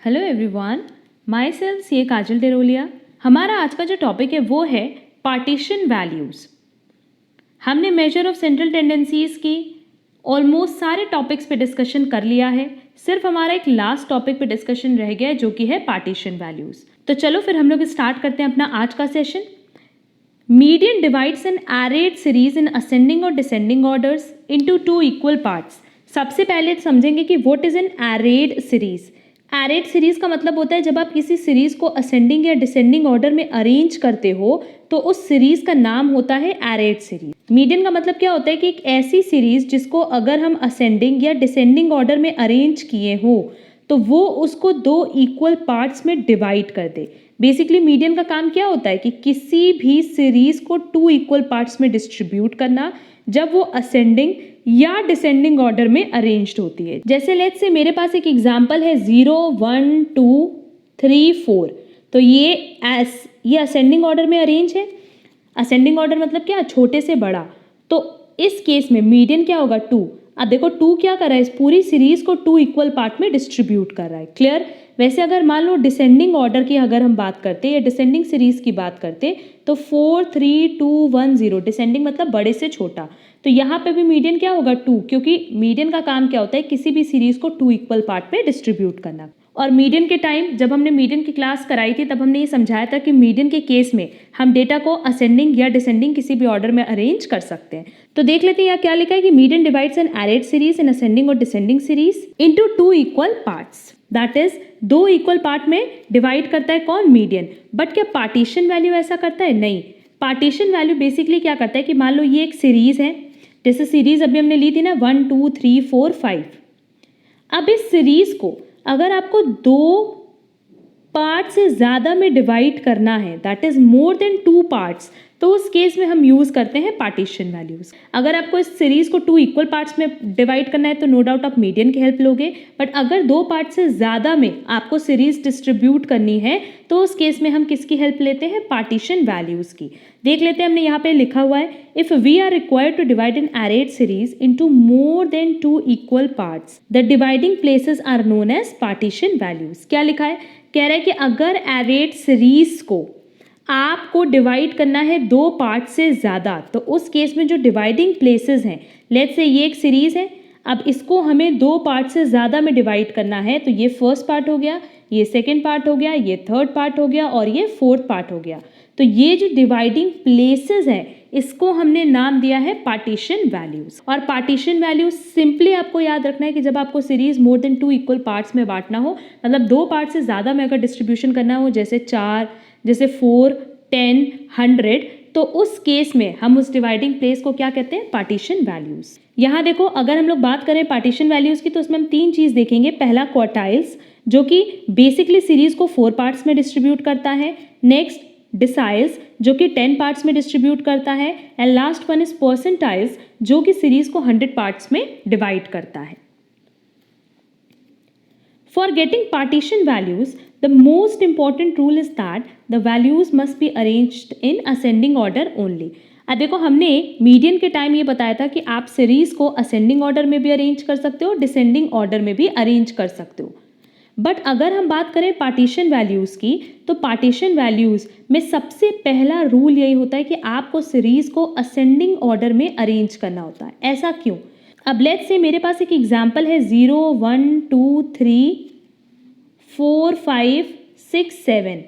Hello everyone, my self सी काजल डेरोलिया। हमारा आज का जो टॉपिक है वो है पार्टीशन वैल्यूज़। हमने मेजर ऑफ सेंट्रल टेंडेंसीज़ की ऑलमोस्ट सारे टॉपिक्स पे डिस्कशन कर लिया है। सिर्फ हमारा एक लास्ट टॉपिक पे डिस्कशन रह गया है जो कि है पार्टीशन वैल्यूज़। तो चलो फिर हम लोग स्टार्ट करते हैं अपना आज का session. Median divides an arrayed series in ascending और descending orders into two equal parts. सबसे पहले समझेंगे कि what is an arrayed series. Arrayed series का मतलब होता है जब आप किसी सीरीज को असेंडिंग या डिसेंडिंग ऑर्डर में अरेंज करते हो तो उस सीरीज का नाम होता है एरेड सीरीज। मीडियन का मतलब क्या होता है कि एक ऐसी सीरीज जिसको अगर हम असेंडिंग या डिसेंडिंग ऑर्डर में अरेंज किए हो तो वो उसको दो इक्वल पार्ट्स में डिवाइड कर दे। बेसिकली मीडियन का काम क्या होता है कि किसी भी सीरीज को टू इक्वल पार्ट्स में डिस्ट्रीब्यूट करना जब वो असेंडिंग या डिसेंडिंग ऑर्डर में अरेंज्ड होती है। जैसे लेट्स से मेरे पास एक एग्जांपल है 0 1 2 3 4। तो ये असेंडिंग ऑर्डर में अरेंज है। असेंडिंग ऑर्डर मतलब क्या, छोटे से बड़ा। तो इस केस में मीडियन क्या होगा 2। अब देखो 2 क्या कर रहा है, इस पूरी सीरीज को टू इक्वल पार्ट में डिस्ट्रीब्यूट कर रहा है। क्लियर। वैसे अगर मान लो डिसेंडिंग ऑर्डर की अगर हम बात करते या डिसेंडिंग सीरीज की बात करते तो 4 3 2 1 0। डिसेंडिंग मतलब बड़े से छोटा। तो यहाँ पे भी मीडियन क्या होगा 2, क्योंकि मीडियन का काम क्या होता है किसी भी सीरीज को टू इक्वल पार्ट में डिस्ट्रीब्यूट करना। और मीडियन के टाइम जब हमने मीडियन की क्लास कराई थी तब हमने ये समझाया था कि मीडियन के केस में हम डेटा को असेंडिंग या डिसेंडिंग किसी भी ऑर्डर में अरेंज कर सकते हैं। तो देख लेते हैं यहाँ क्या लिखा है कि median divides an arrayed series in ascending और descending series into two equal parts. That is दो इक्वल पार्ट में डिवाइड करता है कौन, मीडियन। बट क्या पार्टीशन वैल्यू ऐसा करता है? नहीं। पार्टीशन वैल्यू बेसिकली क्या करता है कि मान लो ये एक सीरीज है, जैसे सीरीज अभी हमने ली थी ना 1 2 3 4 5। अब इस सीरीज को अगर आपको दो पार्ट से ज़्यादा में डिवाइड करना है, that is more than 2 parts, तो उस केस में हम यूज़ करते हैं पार्टीशन वैल्यूज़। अगर आपको इस सीरीज को टू इक्वल पार्ट्स में डिवाइड करना है तो नो डाउट आप मीडियन की हेल्प लोगे। बट अगर दो पार्ट से ज़्यादा में आपको सीरीज डिस्ट्रीब्यूट करनी है तो उस केस में हम किसकी हेल्प लेते हैं, पार्टीशन वैल्यूज़ की। देख लेते हैं, हमने यहाँ पे लिखा हुआ है if we are required to divide an arrayed series into more than 2 equal parts the dividing places are known as partition values. क्या लिखा है, कह रहा है कि अगर एरेड सीरीज को आपको डिवाइड करना है दो पार्ट से ज़्यादा तो उस केस में जो डिवाइडिंग प्लेसेस हैं, लेट्स से ये एक सीरीज़ है, अब इसको हमें दो पार्ट से ज़्यादा में डिवाइड करना है तो ये फर्स्ट पार्ट हो गया, ये सेकंड पार्ट हो गया, ये थर्ड पार्ट हो गया और ये फोर्थ पार्ट हो गया। तो ये जो डिवाइडिंग प्लेसेस हैं इसको हमने नाम दिया है पार्टीशन वैल्यूज़। और पार्टीशन वैल्यूज सिंपली आपको याद रखना है कि जब आपको सीरीज मोर देन 2 इक्वल पार्ट्स में बांटना हो, मतलब दो पार्ट से ज़्यादा में अगर डिस्ट्रीब्यूशन करना हो, जैसे 4, जैसे 4, 10, 100, तो उस केस में हम उस डिवाइडिंग प्लेस को क्या कहते हैं, पार्टीशन वैल्यूज़। यहाँ देखो अगर हम लोग बात करें पार्टीशन वैल्यूज़ की तो उसमें हम 3 चीज़ देखेंगे। पहला क्वार्टाइल्स जो कि बेसिकली सीरीज को 4 पार्ट्स में डिस्ट्रीब्यूट करता है। नेक्स्ट डिसाइल्स जो कि 10 पार्ट्स में डिस्ट्रीब्यूट करता है। And last one is percentiles जो कि सीरीज को 100 पार्ट्स में डिवाइड करता है। For getting partition values, the most important rule is that the values must be arranged in ascending order only. अब देखो हमने मीडियन के टाइम ये बताया था कि आप सीरीज को असेंडिंग ऑर्डर में भी अरेंज कर सकते हो, डिसेंडिंग ऑर्डर में भी अरेंज कर सकते हो। बट अगर हम बात करें पार्टीशन वैल्यूज़ की तो पार्टीशन वैल्यूज़ में सबसे पहला रूल यही होता है कि आपको सीरीज को असेंडिंग ऑर्डर में अरेंज करना होता है। ऐसा क्यों? अब लेट्स से मेरे पास एक एग्जांपल है 0 1 2 3 4 5 6 7।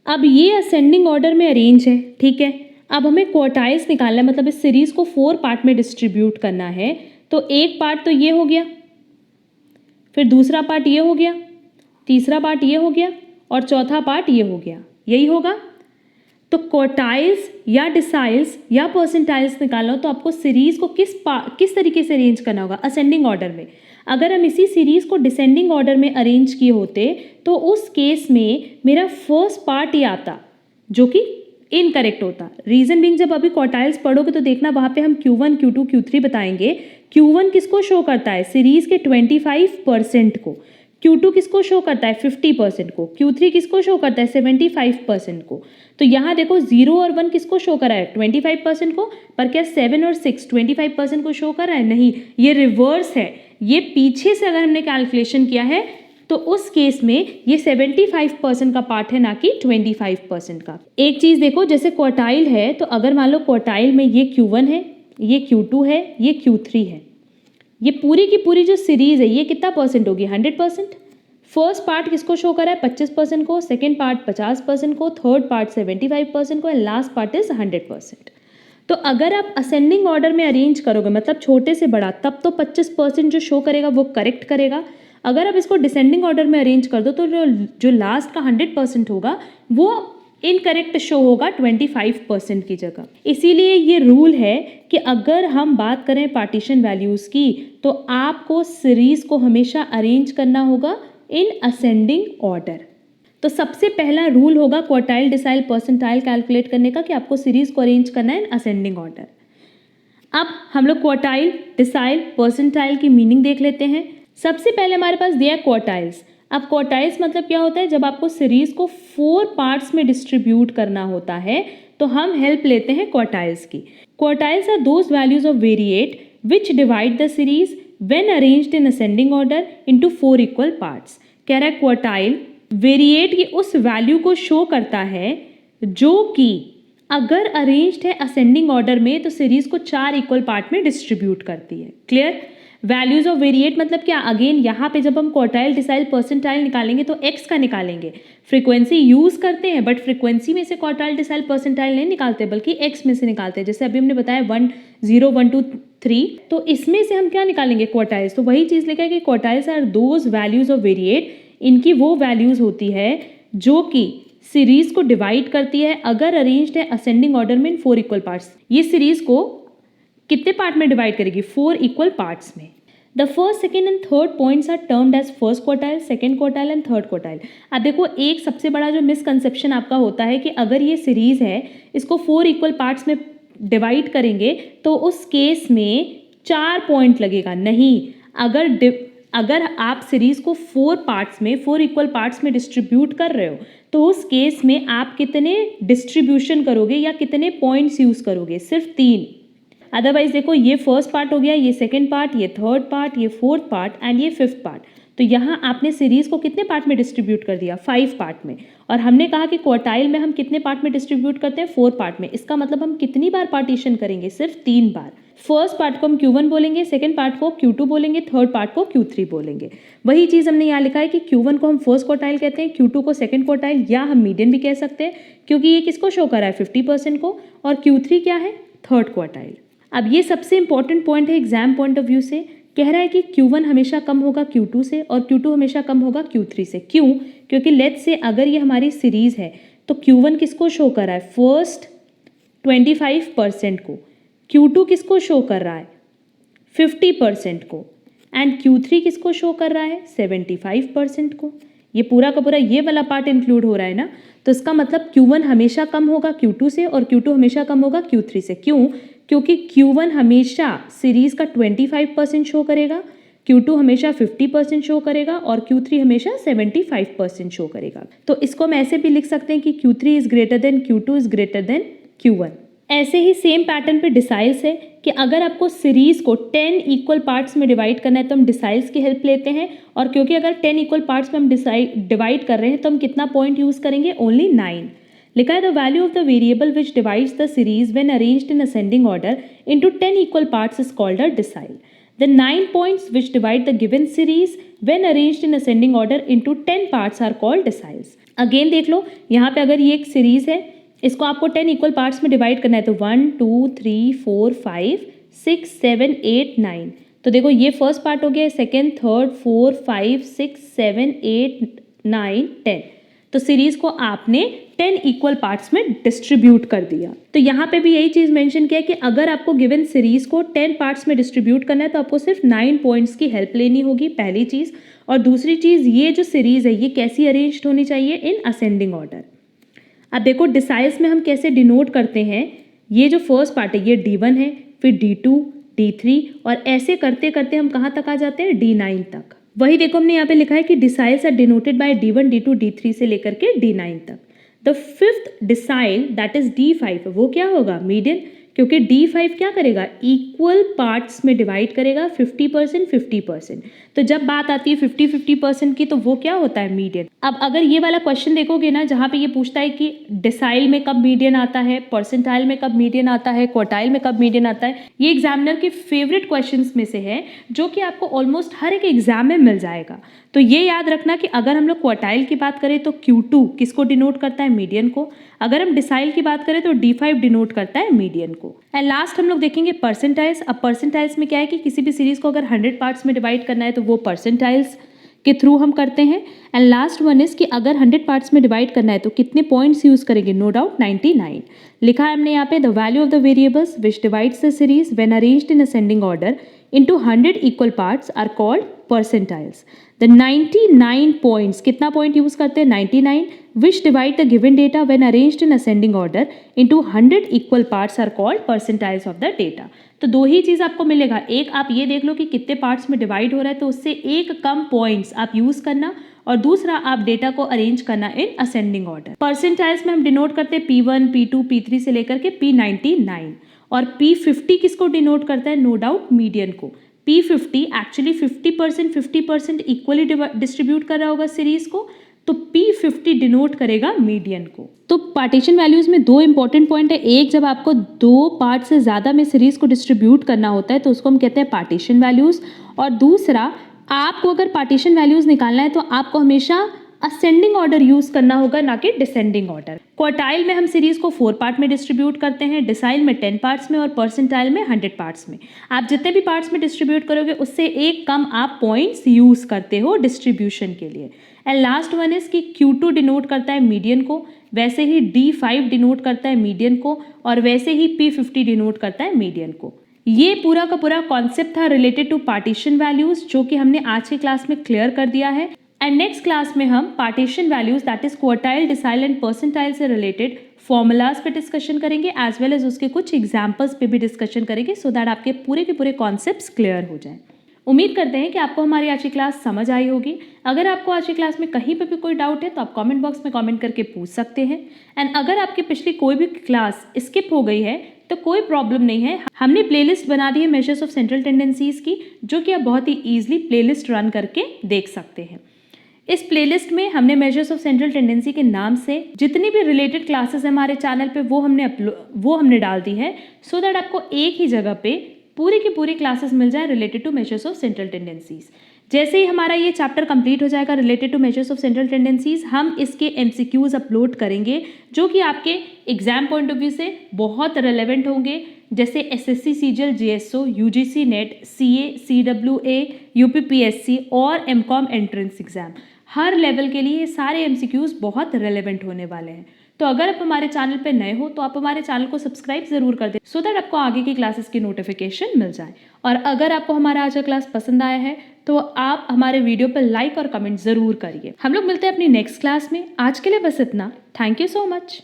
अब ये असेंडिंग ऑर्डर में अरेंज है, ठीक है। अब हमें क्वार्टाइल्स निकालना है, मतलब इस सीरीज को 4 पार्ट में डिस्ट्रीब्यूट करना है। तो एक पार्ट तो ये हो गया, फिर दूसरा पार्ट ये हो गया, तीसरा पार्ट ये हो गया और चौथा पार्ट ये हो गया, यही होगा। तो क्वार्टाइल्स या डिसाइल्स या परसेंटाइल्स निकालना हो तो आपको सीरीज को किस तरीके से अरेंज करना होगा, असेंडिंग ऑर्डर में। अगर हम इसी सीरीज को डिसेंडिंग ऑर्डर में अरेंज किए होते तो उस केस में मेरा फर्स्ट पार्ट ये आता जो कि इनकरेक्ट होता। रीजन बिंग जब अभी क्वार्टाइल्स पढ़ोगे तो देखना वहाँ पे हम Q1 Q2 Q3 बताएंगे। Q1 किसको शो करता है, सीरीज के 25% को। Q2 किसको शो करता है, 50% को। Q3 किसको शो करता है, 75% को। तो यहाँ देखो 0 और 1 किसको शो करा है, 25% को। पर क्या 7 और 6 25% को शो कर रहा है? नहीं, ये रिवर्स है। ये पीछे से अगर हमने कैलकुलेशन किया है तो उस केस में ये 75% का पार्ट है, ना कि 25% का। एक चीज़ देखो, जैसे क्वार्टाइल है तो अगर मान लो क्वार्टाइल में ये Q1 है, ये Q2 है, ये Q3 है, ये पूरी की पूरी जो सीरीज़ है ये कितना परसेंट होगी? 100%। फर्स्ट पार्ट किसको शो करा है? 25% को, सेकेंड पार्ट 50% को, थर्ड पार्ट 75% को, एंड लास्ट पार्ट इज 100%। तो अगर आप असेंडिंग ऑर्डर में अरेंज करोगे, मतलब छोटे से बड़ा, तब तो 25% जो शो करेगा वो करेक्ट करेगा। अगर आप इसको डिसेंडिंग ऑर्डर में अरेंज कर दो तो जो लास्ट का 100% होगा वो इनकरेक्ट शो होगा 25% की जगह। इसीलिए ये रूल है कि अगर हम बात करें पार्टीशन वैल्यूज़ की तो आपको सीरीज़ को हमेशा अरेंज करना होगा इन असेंडिंग ऑर्डर। तो सबसे पहला रूल होगा क्वार्टाइल, डिसाइल, परसेंटाइल कैलकुलेट करने का कि आपको सीरीज़ को अरेंज करना है इन असेंडिंग ऑर्डर। अब हम लोग क्वार्टाइल, डिसाइल, परसेंटाइल की मीनिंग देख लेते हैं। सबसे पहले हमारे पास दिया है क्वार्टाइल्स। अब क्वार्टाइल्स मतलब क्या होता है? जब आपको सीरीज़ को 4 पार्ट्स में डिस्ट्रीब्यूट करना होता है तो हम हेल्प लेते हैं क्वार्टाइल्स की। Quartiles are those values of variate which divide the series when arranged in ascending order into 4 equal parts. कह रहा है क्वार्टाइल वेरिएट की उस वैल्यू को शो करता है जो कि अगर अरेंज्ड है असेंडिंग ऑर्डर में तो सीरीज को 4 इक्वल पार्ट में डिस्ट्रीब्यूट करती है। क्लियर? वैल्यूज ऑफ वेरिएट मतलब क्या? अगेन यहाँ पे जब हम क्वार्टाइल, डिसाइल, परसेंटाइल निकालेंगे तो एक्स का निकालेंगे। फ्रीक्वेंसी यूज करते हैं बट फ्रीक्वेंसी में से क्वार्टाइल, डिसाइल, परसेंटाइल नहीं निकालते बल्कि एक्स में से निकालते हैं। जैसे अभी हमने बताया 1, 0, 1, 2, 3, तो इसमें से हम क्या निकालेंगे? क्वार्टाइल्स। तो वही चीज़ लिखा है कि quartiles are those values of variate, इनकी वो वैल्यूज होती है जो कि सीरीज को डिवाइड करती है अगर अरेंज्ड है असेंडिंग ऑर्डर में इन 4 इक्वल पार्ट्स। ये सीरीज को कितने पार्ट में डिवाइड करेगी? 4 इक्वल पार्ट्स में। The first, second and third points are termed as first quartile, second quartile and third quartile. अब देखो, एक सबसे बड़ा जो मिसकंसेप्शन आपका होता है कि अगर ये सीरीज है इसको 4 इक्वल पार्ट्स में डिवाइड करेंगे तो उस केस में 4 पॉइंट लगेगा। नहीं, अगर आप सीरीज को 4 पार्ट्स में, 4 इक्वल पार्ट्स में डिस्ट्रीब्यूट कर रहे हो तो उस केस में आप कितने डिस्ट्रीब्यूशन करोगे या कितने पॉइंट्स यूज करोगे? सिर्फ 3। अदरवाइज देखो, ये फर्स्ट पार्ट हो गया, ये सेकंड पार्ट, ये थर्ड पार्ट, ये फोर्थ पार्ट एंड ये फिफ्थ पार्ट। तो यहाँ आपने सीरीज को कितने पार्ट में डिस्ट्रीब्यूट कर दिया? 5 पार्ट में। और हमने कहा कि क्वार्टाइल में हम कितने पार्ट में डिस्ट्रीब्यूट करते हैं? 4 पार्ट में। इसका मतलब हम कितनी बार पार्टीशन करेंगे? सिर्फ 3 बार। फर्स्ट पार्ट को हम Q1 बोलेंगे, सेकंड पार्ट को Q2 बोलेंगे, थर्ड पार्ट को Q3 बोलेंगे। वही चीज़ हमने यहाँ लिखा है कि Q1 को हम फर्स्ट क्वार्टाइल कहते हैं, Q2 को सेकंड क्वार्टाइल या हम मीडियन भी कह सकते हैं क्योंकि ये किसको शो कर रहा है? 50% को। और Q3 क्या है? Third quartile. अब ये सबसे इंपॉर्टेंट पॉइंट है एग्जाम पॉइंट ऑफ व्यू से। कह रहा है कि Q1 हमेशा कम होगा Q2 से और Q2 हमेशा कम होगा Q3 से। क्यों? क्योंकि लेट्स से अगर ये हमारी सीरीज है तो Q1 किसको शो कर रहा है? फर्स्ट 25% को। Q2 किसको शो कर रहा है? 50% को। एंड Q3 किसको शो कर रहा है? 75% को। ये पूरा का पूरा ये वाला पार्ट इंक्लूड हो रहा है ना। तो इसका मतलब Q1 हमेशा कम होगा Q2 से और Q2 हमेशा कम होगा Q3 से। क्यों? क्योंकि Q1 हमेशा सीरीज का 25% शो करेगा, Q2 हमेशा 50% शो करेगा और Q3 हमेशा 75% शो करेगा। तो इसको हम ऐसे भी लिख सकते हैं कि Q3 is greater than Q2 is greater than Q1। ऐसे ही सेम पैटर्न पे डिसाइल्स है कि अगर आपको सीरीज को 10 इक्वल पार्ट्स में डिवाइड करना है तो हम डिसाइल्स की हेल्प लेते हैं। और क्योंकि अगर 10 इक्वल पार्ट्स में हम डिवाइड कर रहे हैं तो हम कितना पॉइंट यूज करेंगे? ओनली 9। लिखा है the value of the variable which divides the series when arranged in ascending order into 10 equal parts is called a decile. The 9 points which divide the given series when arranged in ascending order into 10 parts are called deciles. Again देख लो, यहाँ पे अगर ये एक series है, इसको आपको 10 equal parts में डिवाइड करना है तो 1, 2, 3, 4, 5, 6, 7, 8, 9। तो देखो ये फर्स्ट पार्ट हो गया, सेकेंड, थर्ड, 4, 5, 6, 7, 8, 9, 10। तो सीरीज को आपने 10 इक्वल पार्ट्स में डिस्ट्रीब्यूट कर दिया। तो यहाँ पे भी यही चीज़ मेंशन किया कि अगर आपको गिवन सीरीज को 10 पार्ट्स में डिस्ट्रीब्यूट करना है तो आपको सिर्फ 9 पॉइंट्स की हेल्प लेनी होगी, पहली चीज़। और दूसरी चीज़, ये जो सीरीज है ये कैसी अरेंज होनी चाहिए? इन असेंडिंग ऑर्डर। अब देखो डिसाइल्स में हम कैसे डिनोट करते हैं। ये जो फर्स्ट पार्ट है ये D1 है, फिर D2, D3 और ऐसे करते करते हम कहाँ तक आ जाते हैं? D9 तक। वही देखो हमने यहाँ पे लिखा है कि deciles are denoted by D1, D2, D3 से लेकर के D9 तक। The fifth decile that is D5 वो क्या होगा? मीडियन। क्योंकि D5 क्या करेगा, इक्वल पार्ट्स में डिवाइड करेगा 50% 50%। तो जब बात आती है 50-50% की तो वो क्या होता है, मीडियन। अब अगर ये वाला क्वेश्चन देखोगे ना, जहाँ पे ये पूछता है कि डिसाइल में कब मीडियन आता है, परसेंटाइल में कब मीडियन आता है, क्वार्टाइल में कब मीडियन आता है, ये एग्जामिनर के फेवरेट क्वेश्चंस में से है जो कि आपको ऑलमोस्ट हर एक एग्जाम में मिल जाएगा। तो ये याद रखना कि अगर हम लोग क्वार्टाइल की बात करें तो Q2 किसको डिनोट करता है, मीडियन को। अगर हम डिसाइल की बात करें तो D5 डिनोट करता है मीडियन को। एंड लास्ट हम लोग देखेंगे परसेंटाइल्स। अब परसेंटाइल्स में क्या है कि किसी भी सीरीज को अगर 100 पार्ट्स में डिवाइड करना है तो वो परसेंटाइल्स के थ्रू हम करते हैं। एंड लास्ट वन इज कि अगर 100 पार्ट्स में डिवाइड करना है तो कितने पॉइंट्स यूज करेंगे, नो डाउट 99। लिखा है हमने यहाँ पे, the value of the variables which divides the series when arranged in ascending order into 100 equal parts are called percentiles. The 99 points, कितना पॉइंट यूज करते हैं, 99, which divide the given data when arranged in ascending order into 100 equal parts are called percentiles of the data. तो दो ही चीज आपको मिलेगा, एक आप ये देख लो कि कितने पार्ट्स में डिवाइड हो रहा है तो उससे एक कम पॉइंट्स आप यूज करना, और दूसरा आप डेटा को अरेंज करना इन असेंडिंग ऑर्डर। परसेंटाइल्स में हम डिनोट करते हैं P1, P2, P3 से लेकर के P99, और P50 किसको डिनोट करता है, नो डाउट मीडियन को। P50 एक्चुअली 50% इक्वली डिस्ट्रीब्यूट कर रहा होगा सीरीज को, तो P50 डिनोट करेगा मीडियन को। तो पार्टीशन वैल्यूज में दो इंपॉर्टेंट पॉइंट है, एक जब आपको दो पार्ट से ज़्यादा में सीरीज को डिस्ट्रीब्यूट करना होता है तो उसको हम कहते हैं पार्टीशन वैल्यूज, और दूसरा आपको अगर पार्टीशन वैल्यूज निकालना है तो आपको हमेशा असेंडिंग ऑर्डर यूज करना होगा, ना कि डिसेंडिंग ऑर्डर। क्वार्टाइल में हम सीरीज को 4 पार्ट में डिस्ट्रीब्यूट करते हैं, डिसाइल में 10 पार्ट्स में, और परसेंटाइल में 100 पार्ट्स में। आप जितने भी पार्ट्स में डिस्ट्रीब्यूट करोगे उससे एक कम आप पॉइंट्स यूज करते हो डिस्ट्रीब्यूशन के लिए। एंड लास्ट वन इज कि Q2 डिनोट करता है मीडियन को, वैसे ही D5 डिनोट करता है मीडियन को, और वैसे ही P50 डिनोट करता है मीडियन को। ये पूरा का पूरा कॉन्सेप्ट था रिलेटेड टू पार्टीशन वैल्यूज, जो कि हमने आज की क्लास में क्लियर कर दिया है। एंड नेक्स्ट क्लास में हम partition values that is quartile, decile and percentile से रिलेटेड फॉर्मूलाज पे डिस्कशन करेंगे, एज वेल एज उसके कुछ एग्जाम्पल्स पे भी डिस्कशन करेंगे, सो दैट आपके पूरे के पूरे कॉन्सेप्ट्स क्लियर हो जाएं। उम्मीद करते हैं कि आपको हमारी आज की क्लास समझ आई होगी। अगर आपको आज की क्लास में कहीं पे भी कोई डाउट है तो आप कमेंट बॉक्स में कमेंट करके पूछ सकते हैं। एंड अगर आपकी पिछली कोई भी क्लास स्किप हो गई है तो कोई प्रॉब्लम नहीं है, हमने प्लेलिस्ट बना दी है मेजर्स ऑफ सेंट्रल टेंडेंसीज की, जो कि आप बहुत ही ईजिली प्लेलिस्ट रन करके देख सकते हैं। इस प्लेलिस्ट में हमने मेजर्स ऑफ सेंट्रल टेंडेंसी के नाम से जितनी भी रिलेटेड क्लासेस हमारे चैनल पे वो हमने डाल दी है, सो दैट आपको एक ही जगह पे पूरी की पूरी क्लासेस मिल जाए related to measures of central tendencies. जैसे ही हमारा ये चैप्टर कंप्लीट हो जाएगा related to measures of central tendencies, हम इसके MCQs अपलोड करेंगे जो कि आपके एग्जाम पॉइंट ऑफ व्यू से बहुत रेलेवेंट होंगे, जैसे SSC CGL GSO, UGC net, CA CWA, UPPSC और MCOM एंट्रेंस एग्जाम, हर लेवल के लिए ये सारे MCQs बहुत रेलेवेंट होने वाले हैं। तो अगर आप हमारे चैनल पे नए हो तो आप हमारे चैनल को सब्सक्राइब जरूर कर दें, सो दैट आपको आगे की क्लासेस की नोटिफिकेशन मिल जाए। और अगर आपको हमारा आज का क्लास पसंद आया है तो आप हमारे वीडियो पर लाइक और कमेंट जरूर करिए। हम लोग मिलते हैं अपनी नेक्स्ट क्लास में। आज के लिए बस इतना। Thank you so much.